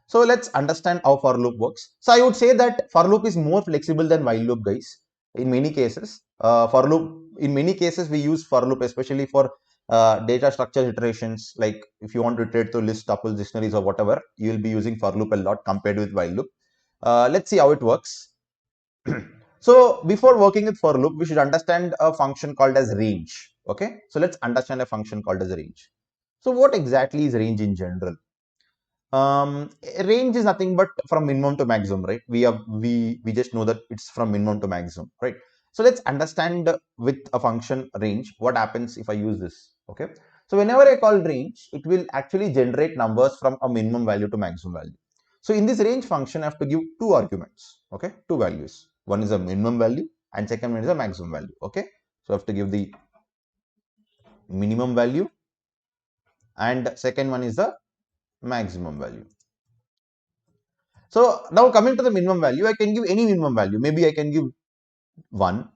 So let's understand how for loop works. So I would say that for loop is more flexible than while loop, guys. In many cases, in many cases we use for loop, especially for data structure iterations. Like if you want to iterate to list, tuples, dictionaries, or whatever, you will be using for loop a lot compared with while loop. Let's see how it works. So before working with for loop, we should understand a function called as range. Okay, so let's understand a function called as range. So what exactly is range in general? Range is nothing but from minimum to maximum, right? We just know that it's from minimum to maximum, right? So let's understand with a function range what happens if I use this. Okay, so whenever I call range, it will actually generate numbers from a minimum value to maximum value. So in this range function, I have to give two arguments. Okay, two values. One is a minimum value and second one is a maximum value. Okay, so I have to give the minimum value and second one is the maximum value. So now coming to the minimum value, I can give any minimum value. Maybe I can give 1.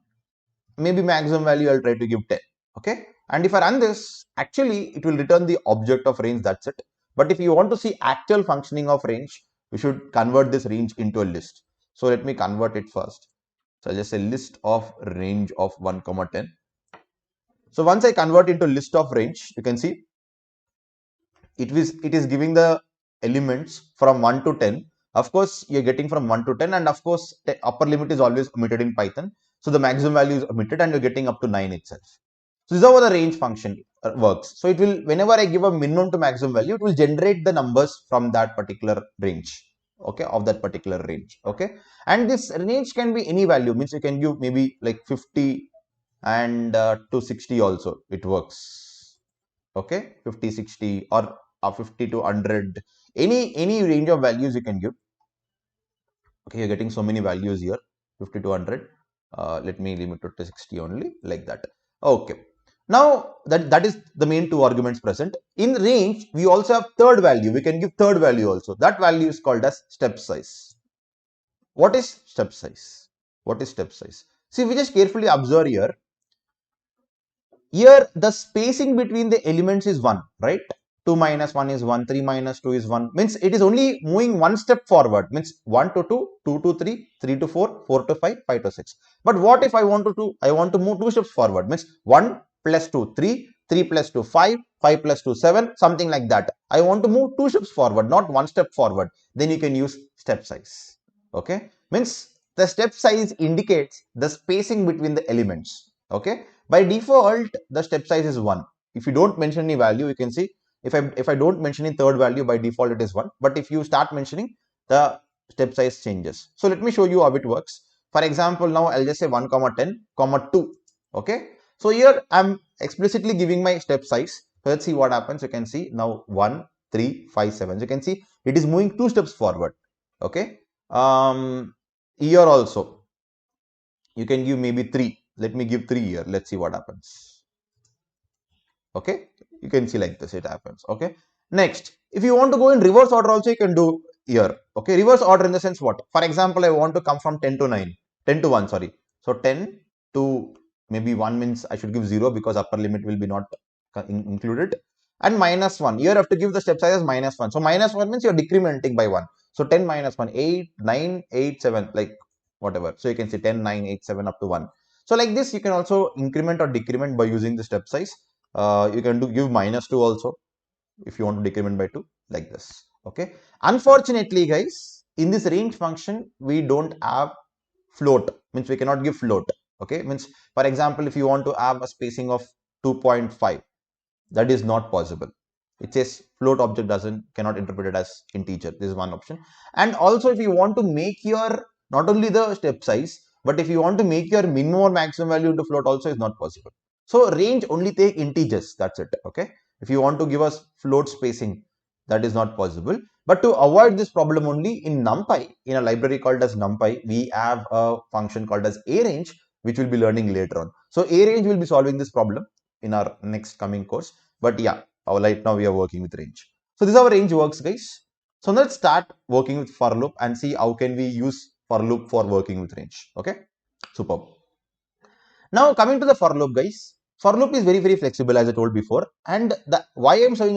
Maybe maximum value I'll try to give 10. Okay. And if I run this, actually it will return the object of range. That's it. But if you want to see actual functioning of range, we should convert this range into a list. So let me convert it first. So I'll just say list of range of 1, 10. So once I convert into list of range, you can see it is giving the elements from 1 to 10. Of course, you're getting from 1 to 10, and of course, upper limit is always omitted in Python. So the maximum value is omitted, and you're getting up to 9 itself. So this is how the range function works. So it will, whenever I give a minimum to maximum value, it will generate the numbers from that particular range. Okay, of that particular range. Okay, and this range can be any value. Means you can give maybe like 50 and to 60 also. It works. Okay, 50, 60, or 50 to 100, any range of values you can give. Okay, you're getting so many values here, 50 to 100. Let me limit it to 60 only, like that. Okay, now that is the main two arguments present. In range, we also have third value. We can give third value also. That value is called as step size. What is step size? What is step size? See, we just carefully observe here. Here the spacing between the elements is 1, right? 2 minus 1 is 1, 3 minus 2 is 1, means it is only moving one step forward, means 1 to 2, 2 to 3, 3 to 4, 4 to 5, 5 to 6. But what if I want to do, I want to move 2 steps forward, means 1 plus 2, 3, 3 plus 2, 5, 5 plus 2, 7, something like that. I want to move 2 steps forward, not 1 step forward. Then you can use step size. Okay, means the step size indicates the spacing between the elements. Okay, by default, the step size is 1. If you don't mention any value, you can see if I don't mention any third value, by default it is 1. But if you start mentioning, the step size changes. So let me show you how it works. For example, now I'll just say 1, 10, 2. Okay. So here I'm explicitly giving my step size. So let's see what happens. You can see now 1, 3, 5, 7. So you can see it is moving 2 steps forward. Okay. Here also you can give maybe 3. Let me give 3 here. Let's see what happens. Okay, you can see like this, it happens. Okay, next, if you want to go in reverse order also, you can do here. Okay, reverse order in the sense what? For example, I want to come from 10 to 9, 10 to 1, sorry. So 10 to maybe 1 means I should give 0 because upper limit will be not included. And minus 1, here I have to give the step size as minus 1. So minus 1 means you're decrementing by 1. So 10 minus 1, 8, 9, 8, 7, like whatever. So you can say 10, 9, 8, 7 up to 1. So like this, you can also increment or decrement by using the step size. You can give minus 2 also if you want to decrement by 2, like this. Okay, unfortunately guys, in this range function we don't have float, means we cannot give float. Okay, means for example, if you want to have a spacing of 2.5, that is not possible. It says float object cannot interpret it as integer. This is one option. And also, if you want to make your not only the step size, but if you want to make your minimum or maximum value into float also is not possible. So range only take integers. That's it. Okay. If you want to give us float spacing, that is not possible. But to avoid this problem only, in NumPy, in a library called as NumPy, we have a function called as arange, which we'll be learning later on. So arange will be solving this problem in our next coming course. But yeah, right now we are working with range. So this is how range works, guys. So let's start working with for loop and see how can we use for loop for working with range. Okay, superb. Now coming to the for loop, guys. For loop is very flexible, as I told before, and the why I'm saying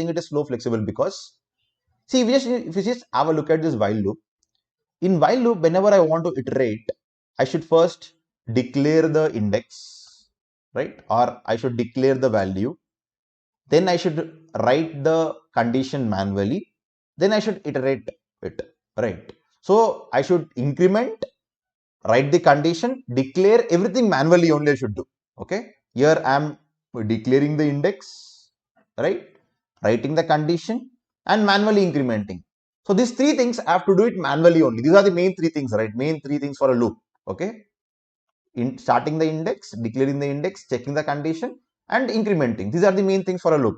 it is slow flexible, because See, if we just have a look at this while loop, in while loop, whenever I want to iterate, I should first declare the index, right? Or I should declare the value. Then I should write the condition manually. Then I should iterate it, right? So I should increment, write the condition, declare everything manually only I should do. Okay. Here I am declaring the index, right? Writing the condition and manually incrementing. So these three things I have to do it manually only. These are the main three things, right? Main three things for a loop. Okay. In starting the index, declaring the index, checking the condition, and incrementing. These are the main things for a loop.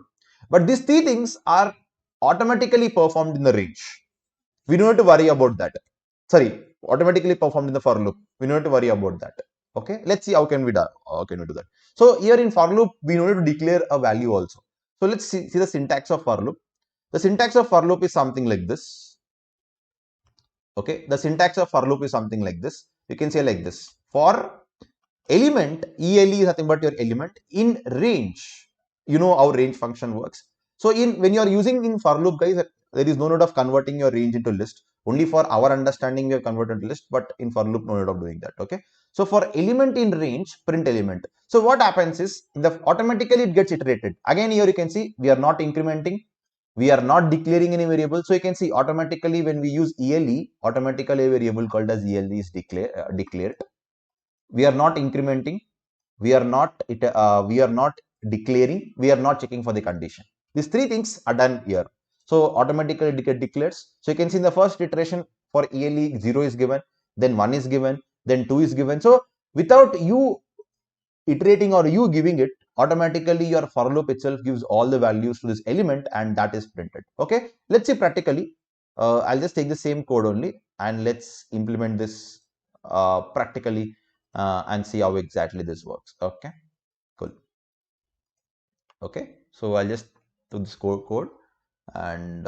But these three things are automatically performed in the range. We don't have to worry about that. Sorry, automatically performed in the for loop. We don't have to worry about that. Okay, let's see how can we do that. So here in for loop, we need to declare a value also. So let's see the syntax of for loop. The syntax of for loop is something like this. Okay, the syntax of for loop is something like this. You can say like this. For element, ELE is nothing but your element in range. You know how range function works. So when you are using in for loop, guys, there is no need of converting your range into list. Only for our understanding, we have converted to list, but in for loop, no need of doing that. Okay. So for element in range, print element. So what happens is automatically it gets iterated. Again, here you can see we are not incrementing. We are not declaring any variable. So you can see automatically when we use ELE, automatically a variable called as ELE is declared. We are not incrementing. We are not declaring. We are not checking for the condition. These three things are done here. So automatically it get declares. So you can see in the first iteration for ELE 0 is given, then 1 is given, then 2 is given. So without you iterating or you giving it, automatically your for loop itself gives all the values to this element and that is printed. Okay, let's see practically. I'll just take the same code only and let's implement this practically and see how exactly this works. Okay, cool. Okay, so I'll just do this code and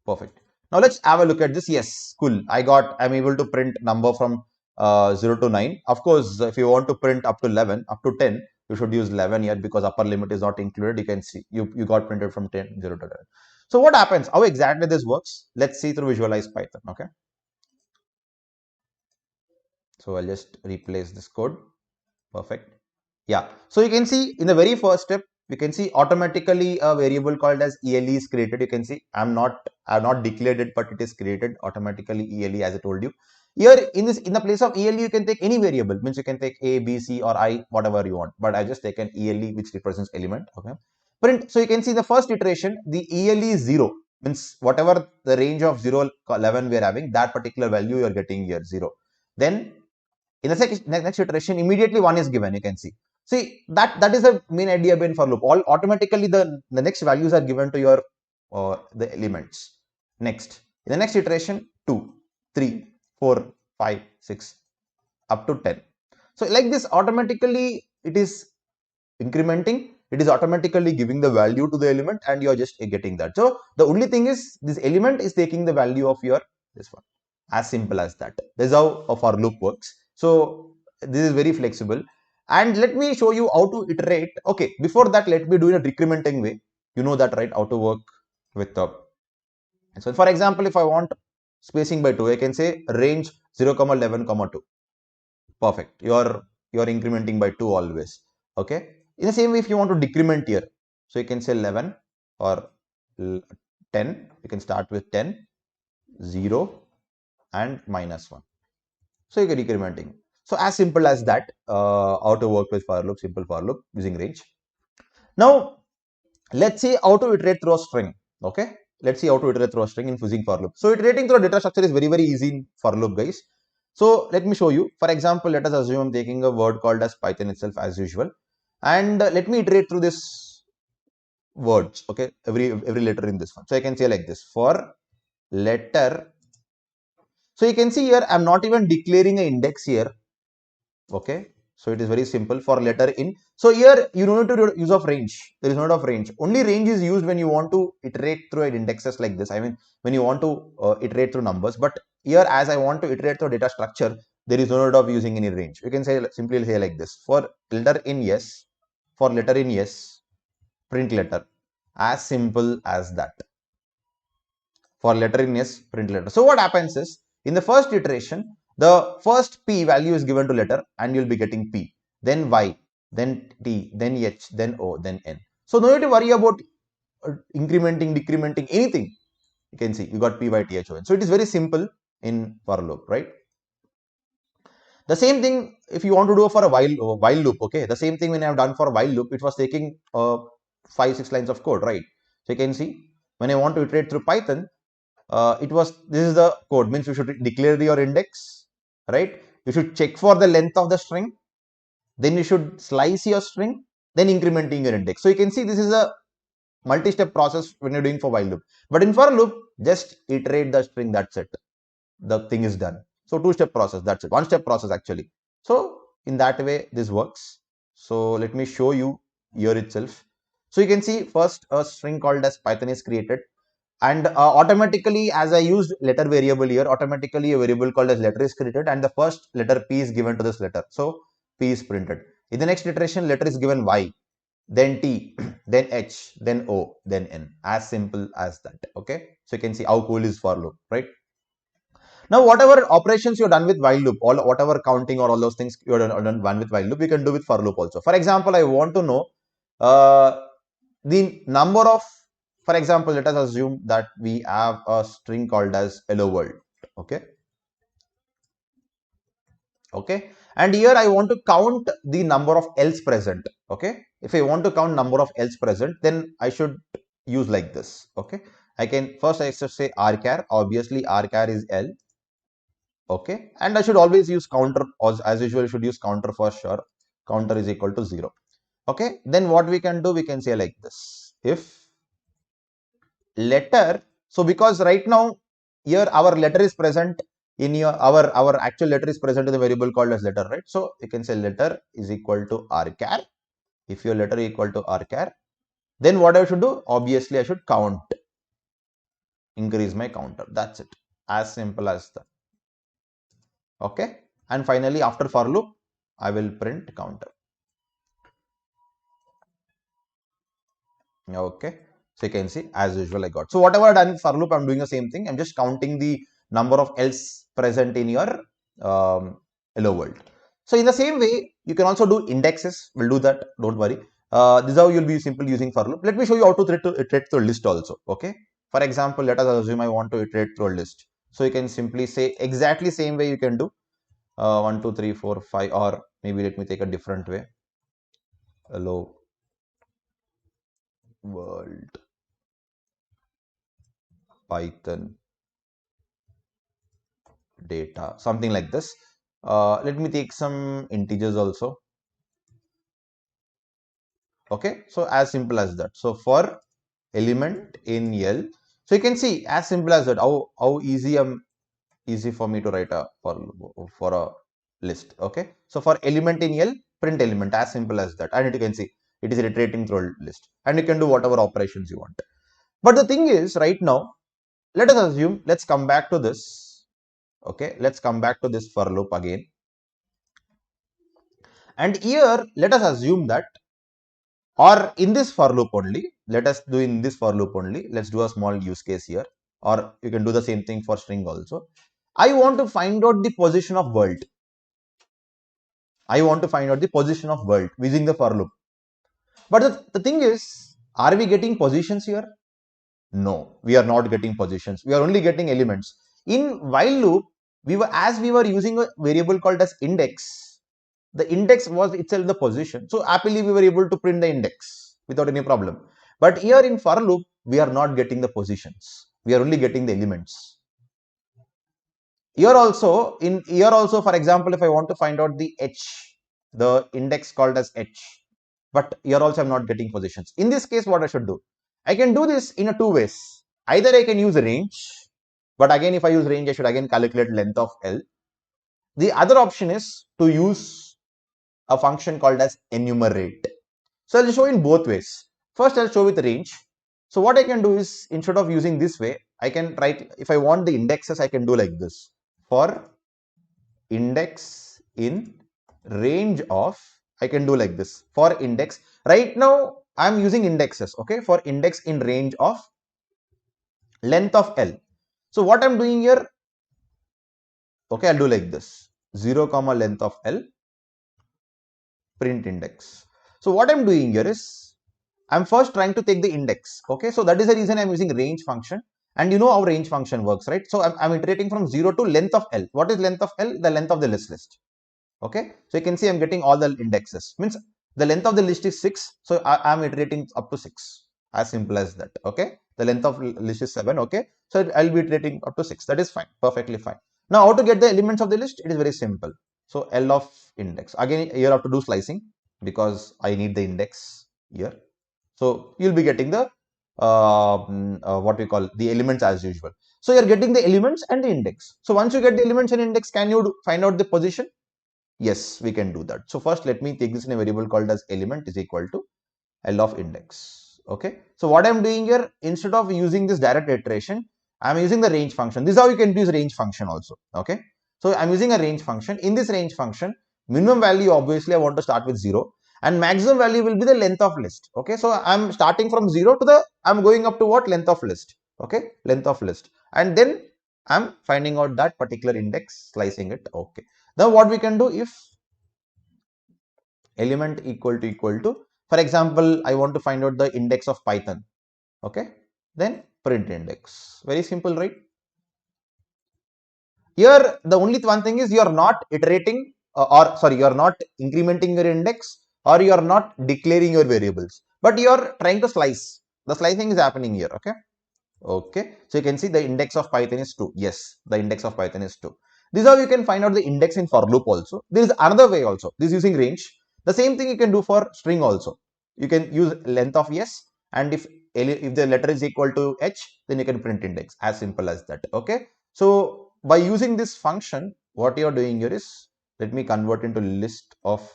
perfect. Now let's have a look at this. Yes, cool. I'm able to print number from 0 to 9. Of course, if you want to print up to 11, up to 10, you should use 11 here because upper limit is not included. You can see you got printed from 10, 0 to 11. So what happens? How exactly this works? Let's see through Visualize Python. Okay. So I'll just replace this code. Perfect. Yeah. So you can see in the very first step, you can see automatically a variable called as ELE is created. You can see I've not declared it, but it is created automatically ELE as I told you. Here in the place of ELE, you can take any variable, means you can take A, B, C or I, whatever you want. But I just taken ELE, which represents element. Okay. Print. So you can see the first iteration, the ELE is 0. Means whatever the range of 0, 11 we are having, that particular value you are getting here 0. Then in the next iteration, immediately 1 is given. You can see. See that is the main idea behind for loop. All automatically the next values are given to your the elements. Next, in the next iteration, 2, 3, 4, 5, 6, up to 10. So like this, automatically it is incrementing. It is automatically giving the value to the element, and you are just getting that. So the only thing is this element is taking the value of your this one. As simple as that. This is how a for loop works. So this is very flexible. And let me show you how to iterate. Okay, before that, let me do in a decrementing way. You know that, right? How to work with the. So for example, if I want spacing by 2, I can say range 0, 11, 2. Perfect. You're incrementing by 2 always. Okay. In the same way, if you want to decrement here, so you can say 11 or 10. You can start with 10, 0 and -1. So you get decrementing. So as simple as that, how to work with for loop, simple for loop using range. Now let's see how to iterate through a string. Okay, let's see how to iterate through a string in using for loop. So iterating through a data structure is very easy in for loop, guys. So let me show you. For example, let us assume I'm taking a word called as Python itself as usual, and let me iterate through this words. Okay, every letter in this one. So I can say like this: for letter. So you can see here I'm not even declaring an index here. Okay, so it is very simple for letter in. So here you don't need to use of range. There is no of range. Only range is used when you want to iterate through indexes like this. I mean, when you want to iterate through numbers. But here, as I want to iterate through data structure, there is no need of using any range. You can say simply say like this: for letter in yes, for letter in yes, print letter. As simple as that. For letter in S, print letter. So what happens is, in the first iteration, the first P value is given to letter and you'll be getting P, then Y, then T, then H, then O, then N. So no need to worry about incrementing, decrementing, anything. You can see you got P, Y, T, H, O, N. So it is very simple in for loop, right? The same thing if you want to do for a while loop, okay? The same thing when I have done for a while loop, it was taking 5-6 lines of code, right? So you can see when I want to iterate through Python, this is the code, means you should declare your index, right? You should check for the length of the string, then you should slice your string, then incrementing your index. So you can see this is a multi-step process when you're doing for while loop. But in for loop, just iterate the string, that's it. The thing is done. So two-step process, that's it. One-step process actually. So in that way, this works. So let me show you here itself. So you can see first a string called as Python is created, and automatically, as I used letter variable here, automatically a variable called as letter is created and the first letter P is given to this letter. So P is printed. In the next iteration, letter is given Y, then T, then H, then O, then N. As simple as that. Okay. So you can see how cool is for loop, right? Now, whatever operations you're done with while loop, whatever counting or all those things you're done with while loop, you can do with for loop also. For example, I want to know the number of, for example, let us assume that we have a string called as hello world. Okay. Okay. And here I want to count the number of else present. Okay. If I want to count number of else present, then I should use like this. Okay. I should say rchar. Obviously, rchar is L. Okay. And I should always use counter, as usual, I should use counter for sure. Counter is equal to 0. Okay. Then what we can do, we can say like this. If letter, so because right now here our letter is present in our actual letter is present in the variable called as letter, right? So you can say letter is equal to rchar. If your letter is equal to rchar, then what I should do? Obviously, I should count, increase my counter. That's it. As simple as that. Okay. And finally, after for loop, I will print counter. Okay. So you can see as usual I got. So whatever I done in for loop, I'm doing the same thing. I'm just counting the number of else present in your hello world. So in the same way, you can also do indexes. We'll do that. Don't worry. This is how you'll be simply using for loop. Let me show you how to iterate through a list also. Okay. For example, let us assume I want to iterate through a list. So you can simply say exactly same way you can do 1, 2, 3, 4, 5, or maybe let me take a different way. Hello world Python data, something like this. Let me take some integers also. Okay, so as simple as that. So for element in L, so you can see as simple as that. How easy for me to write for a list. Okay, so for element in L, print element, as simple as that. And you can see it is iterating through a list, and you can do whatever operations you want. But the thing is, right now, let us assume, let's come back to this. Okay, let's come back to this for loop again. And here, let us assume that, or in this for loop only, let us do in this for loop only. Let's do a small use case here, or you can do the same thing for string also. I want to find out the position of world. I want to find out the position of world using the for loop. But the thing is, are we getting positions here? No, we are not getting positions. We are only getting elements. In while loop, we were using a variable called as index. The index was itself the position. So happily we were able to print the index without any problem. But here in for loop, we are not getting the positions. We are only getting the elements. Here also, for example, if I want to find out the h, the index called as h, but here also I'm not getting positions. In this case, what I should do? I can do this in two ways. Either I can use range, but again, if I use range, I should again calculate length of L. The other option is to use a function called as enumerate. So I'll show in both ways. First, I'll show with range. So what I can do is, instead of using this way, I can write, if I want the indexes, I can do like this. For index in range of, I can do like this. For index, right now I'm using indexes. Okay, for index in range of length of L. So what I'm doing here, okay, I'll do like this, 0 comma length of L, print index. So what I'm doing here is, I'm first trying to take the index. Okay, so that is the reason I'm using range function. And you know how range function works, right? So I'm iterating from 0 to length of L. What is length of L? The length of the list. Okay, so you can see I'm getting all the indexes. Means the length of the list is 6. So I'm iterating up to 6. As simple as that. Okay, the length of list is 7. Okay, so I'll be iterating up to 6. That is fine. Perfectly fine. Now, how to get the elements of the list? It is very simple. So L of index. Again, you have to do slicing because I need the index here. So you'll be getting the what we call the elements as usual. So you're getting the elements and the index. So once you get the elements and index, can you find out the position? Yes, we can do that. So first, let me take this in a variable called as element is equal to L of index. Okay. So what I'm doing here, instead of using this direct iteration, I'm using the range function. This is how you can use range function also. Okay. So I'm using a range function. In this range function, minimum value, obviously I want to start with 0 and maximum value will be the length of list. Okay. So I'm starting from 0 to I'm going up to what? Length of list. Okay. Length of list. And then I'm finding out that particular index, slicing it. Okay. Now what we can do, if element equal to, for example, I want to find out the index of Python. Okay, then print index. Very simple, right? Here, the only one thing is you are not iterating or sorry, you are not incrementing your index or you are not declaring your variables, but you are trying to slice. The slicing is happening here. Okay. Okay. So you can see the index of Python is 2. Yes, the index of Python is 2. This is how you can find out the index in for loop also. There is another way also. This is using range. The same thing you can do for string also. You can use length of yes, and if the letter is equal to h, then you can print index. As simple as that. Okay. So by using this function, what you are doing here is, let me convert into list of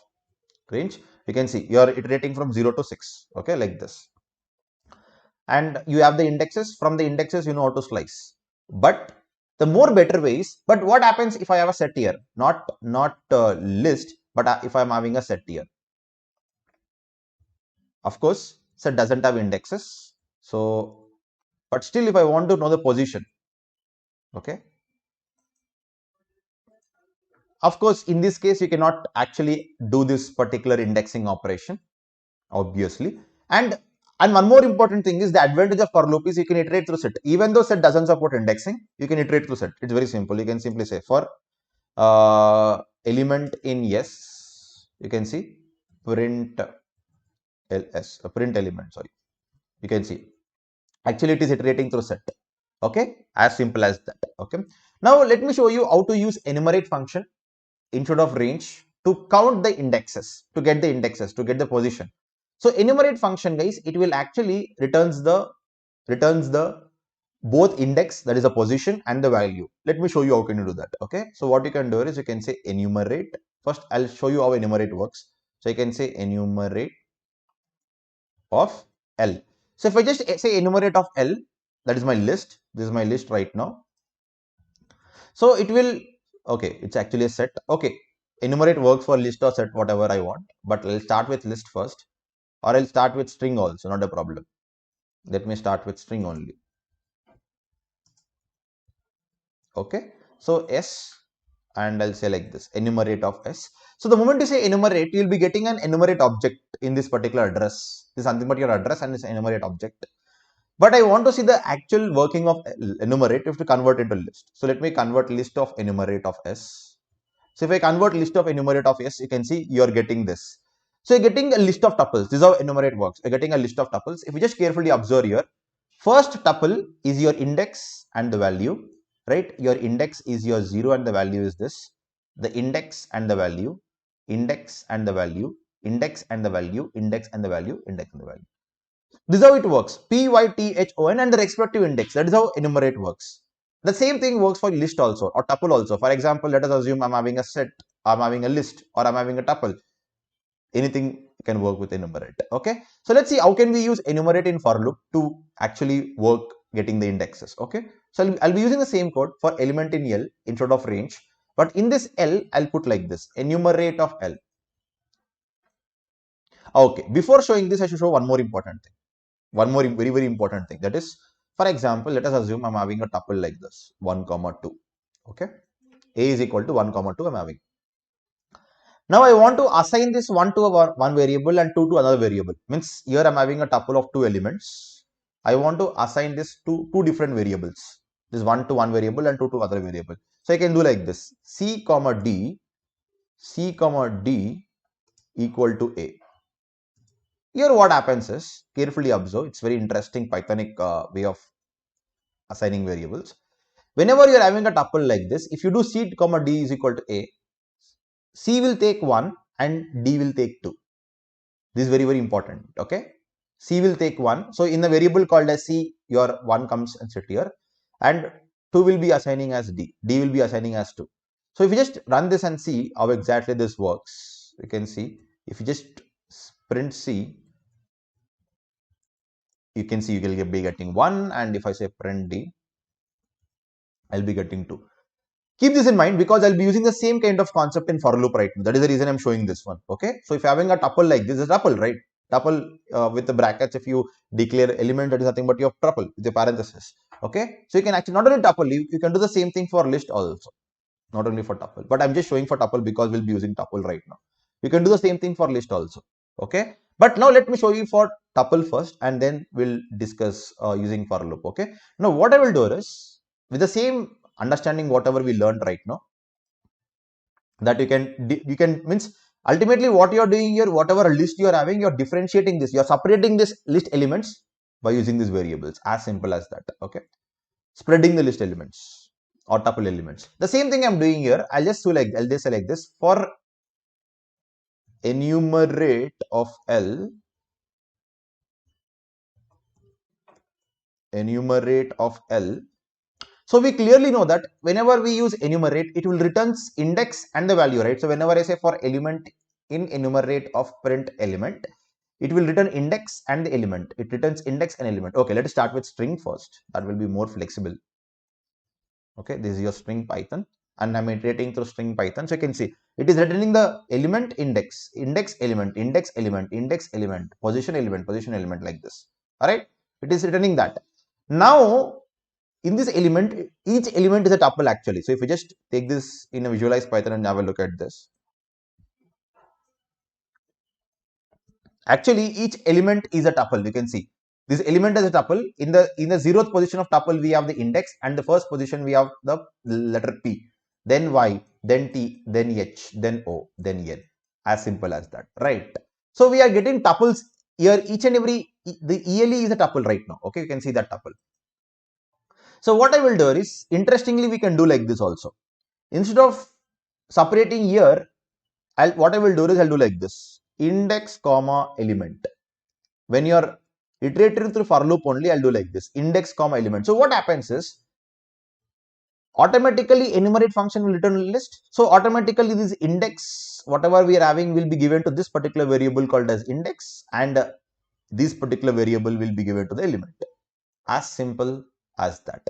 range. You can see you are iterating from 0 to 6. Okay, like this. And you have the indexes. From the indexes, you know how to slice. But the more better way is, but what happens if I have a set here? Not list, but if I'm having a set here. Of course, set doesn't have indexes. So, but still, if I want to know the position, okay. Of course, in this case, you cannot actually do this particular indexing operation, obviously. And one more important thing is the advantage of for loop is you can iterate through set. Even though set doesn't support indexing, you can iterate through set. It's very simple. You can simply say for element in yes, you can see print ls, print element, sorry. You can see actually it is iterating through set. Okay, as simple as that. Okay. Now let me show you how to use enumerate function instead of range to count the indexes, to get the indexes, to get the position. So enumerate function, guys, it will actually returns the both index, that is a position, and the value. Let me show you how can you do that. Okay, so what you can do is you can say enumerate. First, I'll show you how enumerate works. So you can say enumerate of L. So if I just say enumerate of L, that is my list. This is my list right now. So it will, okay, it's actually a set. Okay, enumerate works for list or set, whatever I want. But I'll start with list first, or I'll start with string also, not a problem. Let me start with string only. Okay, so S, and I'll say like this, enumerate of S. So the moment you say enumerate, you'll be getting an enumerate object in this particular address. This is something but your address and this enumerate object. But I want to see the actual working of enumerate. You have to convert into list. So let me convert list of enumerate of S. So if I convert list of enumerate of S, you can see you're getting this. So you're getting a list of tuples. This is how enumerate works. You're getting a list of tuples. If you just carefully observe here, first tuple is your index and the value, right? Your index is your 0 and the value is this. The index and the value, index and the value, index and the value, index and the value, index and the value. This is how it works. Python and the respective index. That is how enumerate works. The same thing works for list also or tuple also. For example, let us assume I'm having a set, I'm having a list, or I'm having a tuple. Anything can work with enumerate. Okay. So let's see how can we use enumerate in for loop to actually work getting the indexes. Okay. So I'll be using the same code for element in L instead of range. But in this L, I'll put like this, enumerate of L. Okay. Before showing this, I should show one more important thing. One more very, very important thing. That is, For example, let us assume I'm having a tuple like this, 1, 2. Okay. A is equal to 1, 2 I'm having. Now I want to assign this 1 to one variable and 2 to another variable. Means here I'm having a tuple of 2 elements. I want to assign this to two different variables. This 1 to one variable and 2 to other variable. So I can do like this. C comma D equal to A. Here what happens is, carefully observe, it's very interesting Pythonic way of assigning variables. Whenever you are having a tuple like this, if you do C comma D is equal to A, C will take 1 and D will take 2. This is very, very important. Okay. C will take 1. So in the variable called as C, your 1 comes and sit here, and 2 will be assigning as D. D will be assigning as 2. So if you just run this and see how exactly this works, you can see if you just print C, you can see you will be getting 1, and if I say print D, I'll be getting 2. Keep this in mind because I'll be using the same kind of concept in for loop right now. That is the reason I'm showing this one. Okay. So if you're having a tuple like this, is a tuple, right? Tuple with the brackets, if you declare element, that is nothing but your tuple with the parenthesis. Okay. So you can actually not only tuple, you can do the same thing for list also. Not only for tuple, but I'm just showing for tuple because we'll be using tuple right now. You can do the same thing for list also. Okay. But now let me show you for tuple first, and then we'll discuss using for loop. Okay. Now what I will do is, with the same understanding whatever we learned right now, that you can means ultimately what you are doing here, whatever list you are having, you are differentiating this, you are separating this list elements by using these variables. As simple as that. Okay. Spreading the list elements or tuple elements. The same thing I'm doing here. I'll just select this for enumerate of L. Enumerate of L. So we clearly know that whenever we use enumerate, it will returns index and the value, right? So whenever I say for element in enumerate of print element, it will return index and the element. It returns index and element. Okay, let us start with string first. That will be more flexible. Okay, this is your string Python, and I'm iterating through string Python. So you can see it is returning the element index, index element, index element, index element, position element like this. All right, it is returning that. Now in this element, each element is a tuple actually. So if you just take this in a visualize Python and have a look at this, actually each element is a tuple. You can see this element is a tuple. In the 0th position of tuple, we have the index, and the first position we have the letter P, then Y, then T, then H, then O, then N. As simple as that, right? So we are getting tuples here. Each and every, the ELE is a tuple right now. Okay, you can see that tuple. So what I will do is, interestingly, we can do like this also. Instead of separating here, what I will do is I'll do like this: index comma element. When you are iterating through for loop only, I'll do like this: index comma element. So what happens is, automatically enumerate function will return a list. So automatically this index, whatever we are having, will be given to this particular variable called as index, and this particular variable will be given to the element. As simple as that.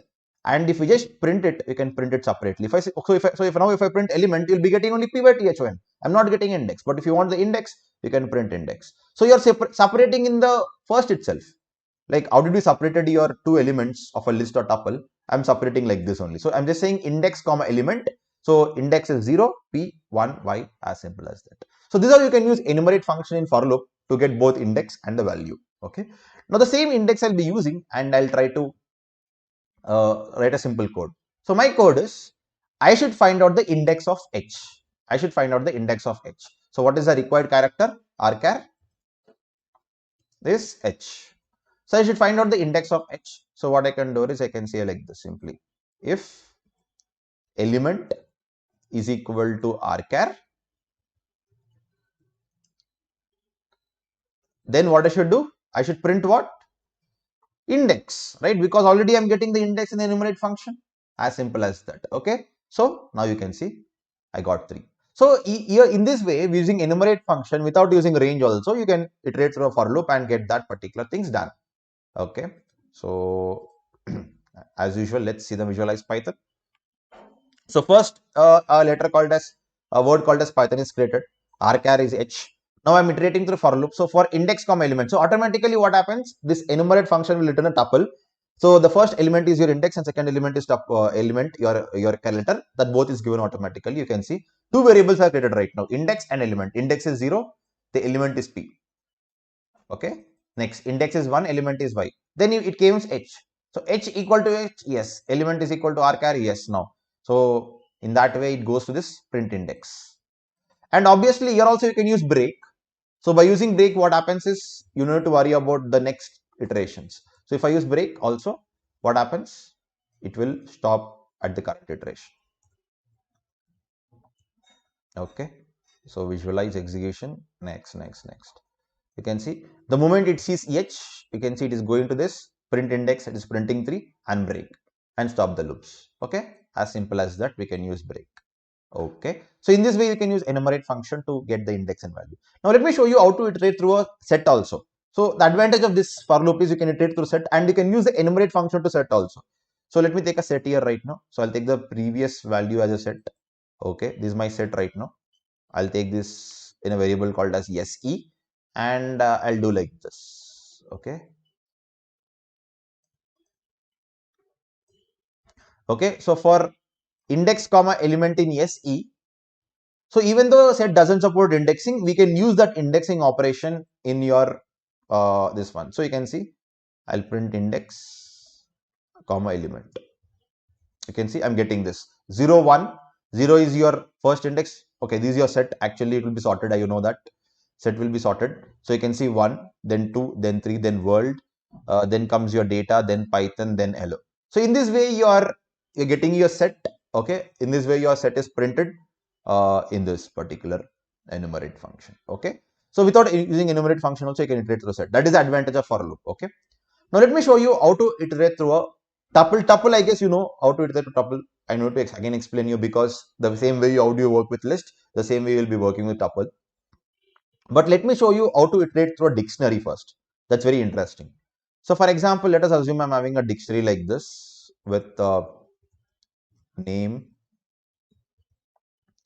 And if we just print it, we can print it separately. If I say, if I print element, you'll be getting only P by THON. I'm not getting index. But if you want the index, you can print index. So you're separating in the first itself. Like how did we separated your two elements of a list or tuple? I'm separating like this only. So I'm just saying index comma element. So index is 0, P, 1, Y, as simple as that. So this is how you can use enumerate function in for loop to get both index and the value. Okay. Now the same index I'll be using, and I'll try to write a simple code. So my code is, I should find out the index of H. I should find out the index of H. So what is the required character? Rchar is H. So I should find out the index of H. So what I can do is I can say like this simply: if element is equal to rchar, then what I should do? I should print what? Index, right? Because already I'm getting the index in the enumerate function. As simple as that. Okay. So now you can see I got 3. So here in this way, using enumerate function without using range also, you can iterate through a for loop and get that particular things done. Okay. So as usual, let's see the visualize Python. So first a letter called as a word called as Python is created. Rchar is H. Now I'm iterating through for loop. So for index comma element, so automatically what happens? This enumerate function will return a tuple. So the first element is your index and second element is top element, your character. That both is given automatically. You can see two variables are created right now, index and element. Index is 0, the element is p. Okay. Next, index is 1, element is y. Then it comes h. So h equal to h, yes. Element is equal to r char, yes. Now, so in that way it goes to this print index. And obviously here also you can use break. So by using break, what happens is you don't need to worry about the next iterations. So if I use break also, what happens? It will stop at the current iteration. Okay. So visualize execution. Next. You can see the moment it sees h, you can see it is going to this print index, it is printing 3 and break and stop the loops. Okay. As simple as that, we can use break. Okay. So in this way, you can use enumerate function to get the index and value. Now let me show you how to iterate through a set also. So the advantage of this for loop is you can iterate through set and you can use the enumerate function to set also. So let me take a set here right now. So I'll take the previous value as a set. Okay. This is my set right now. I'll take this in a variable called as SE and I'll do like this. Okay. Okay. So for index comma element in SE, so even though set doesn't support indexing, we can use that indexing operation in your this one. So you can see I'll print index comma element. You can see I'm getting this 0 1. 0 is your first index. Okay, this is your set. Actually, it will be sorted. You know that set will be sorted. So you can see 1, then 2, then 3, then world, then comes your data, then Python, then hello. So in this way, you're getting your set. Okay, in this way, your set is printed in this particular enumerate function. Okay, so without using enumerate function, also you can iterate through set. That is the advantage of for loop. Okay, now let me show you how to iterate through a tuple. Tuple, I guess you know how to iterate to tuple. I know to again explain you because the same way how do you work with list, the same way you will be working with tuple. But let me show you how to iterate through a dictionary first. That's very interesting. So for example, let us assume I'm having a dictionary like this with name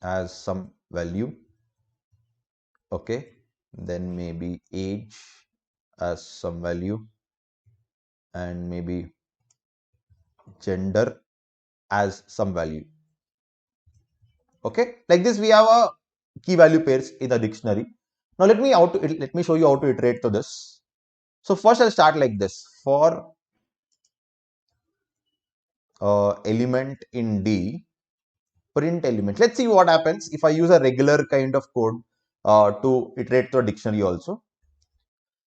as some value. Okay. Then maybe age as some value and maybe gender as some value. Okay. Like this, we have a key value pairs in the dictionary. Now let me show you how to iterate to this. So first I'll start like this for element in D, print element. Let's see what happens if I use a regular kind of code to iterate through a dictionary also.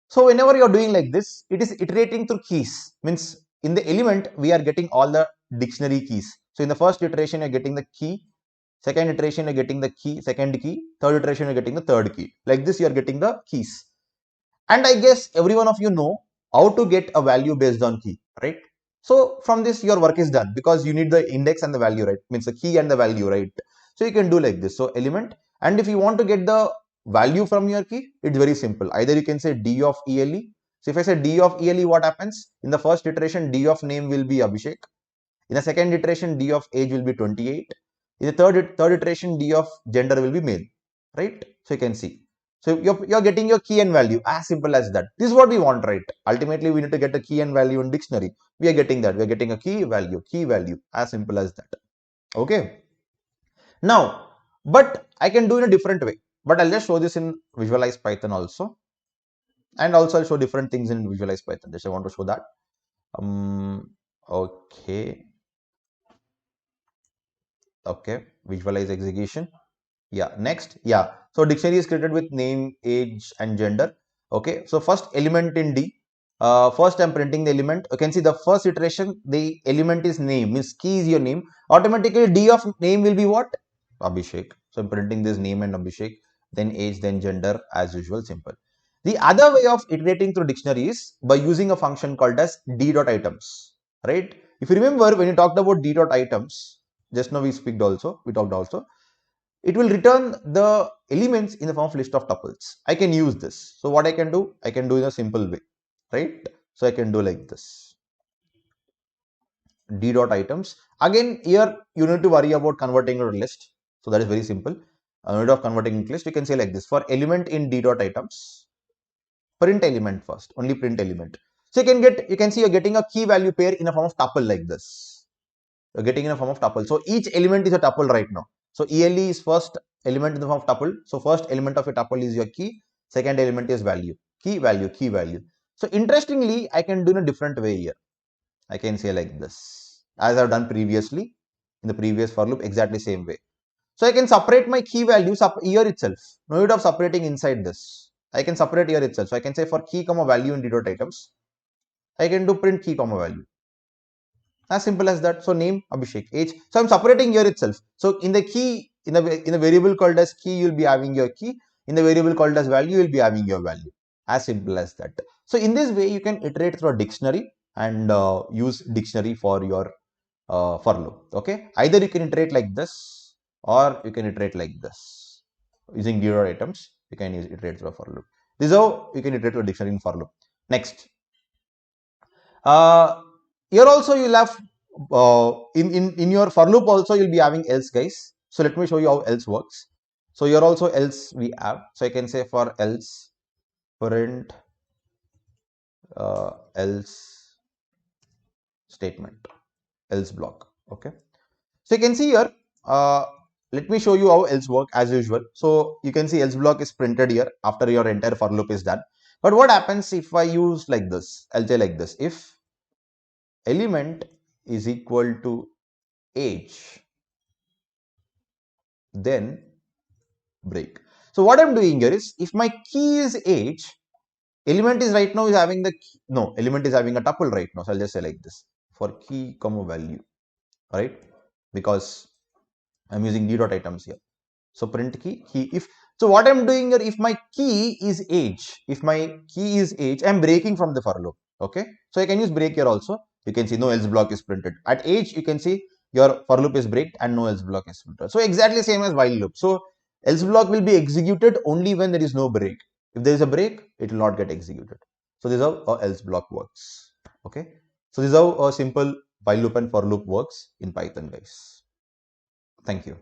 So whenever you're doing like this, it is iterating through keys. Means in the element, we are getting all the dictionary keys. So in the first iteration, you're getting the key. Second iteration, you're getting the key, second key. Third iteration, you're getting the third key. Like this, you're getting the keys. And I guess every one of you know how to get a value based on key, right? So from this, your work is done because you need the index and the value, right? Means the key and the value, right? So you can do like this. So element, and if you want to get the value from your key, it's very simple. Either you can say D of ELE. So if I say D of ELE, what happens? In the first iteration, D of name will be Abhishek. In the second iteration, D of age will be 28. In the third iteration, D of gender will be male, right? So you can see. So you're getting your key and value, as simple as that. This is what we want, right? Ultimately, we need to get a key and value in dictionary. We are getting that. We are getting a key value, as simple as that. Okay. Now, but I can do in a different way. But I'll just show this in Visualize Python also. And also I'll show different things in Visualize Python. Just I want to show that. Okay. Okay. Visualize execution. Yeah, next. Yeah. So dictionary is created with name, age, and gender. Okay. So first element in D. First I'm printing the element. You can see the first iteration, the element is name, means key is your name. Automatically D of name will be what? Abhishek. So I'm printing this name and Abhishek, then age, then gender, as usual, simple. The other way of iterating through dictionary is by using a function called as d.items, right? If you remember when you talked about d.items, just now we talked also, it will return the elements in the form of list of tuples. I can use this. So what I can do in a simple way, right? So I can do like this. D.items. Again, here you need to worry about converting to a list. So that is very simple. Instead of converting into list, you can say like this. For element in D.items, print element first, only print element. So you can see you're getting a key value pair in a form of tuple like this. You're getting in a form of tuple. So each element is a tuple right now. So ELE is first element in the form of tuple. So first element of a tuple is your key. Second element is value. Key, value, key, value. So interestingly, I can do in a different way here. I can say like this, as I've done previously in the previous for loop, exactly same way. So I can separate my key values up here itself. No need of separating inside this. I can separate here itself. So I can say for key comma value in dot items, I can do print key comma value. As simple as that. So name Abhishek, age. So I'm separating here itself. So in the key, in the variable called as key, you'll be having your key. In the variable called as value, you'll be having your value. As simple as that. So in this way, you can iterate through a dictionary and use dictionary for your for loop. Okay. Either you can iterate like this or you can iterate like this. Using zero items, you can iterate through a for loop. This is how you can iterate through a dictionary in for loop. Next. Here also you'll have in your for loop also you'll be having else, guys. So let me show you how else works. So here also else we have. So I can say for else print else statement, else block. Okay. So you can see here. Let me show you how else work as usual. So you can see else block is printed here after your entire for loop is done. But what happens if I use like this? I'll say like this: if element is equal to age, then break. So what I'm doing here is, if my key is age, element is right now is having the key, no, element is having a tuple right now. So I'll just say like this for key comma value, right? Because I'm using d dot items here. So print key if, so what I'm doing here, if my key is age, I'm breaking from the for loop. Okay. So I can use break here also. You can see no else block is printed. At age, you can see your for loop is break and no else block is printed. So exactly same as while loop. So else block will be executed only when there is no break. If there is a break, it will not get executed. So this is how a else block works. Okay. So this is how a simple while loop and for loop works in Python, guys. Thank you.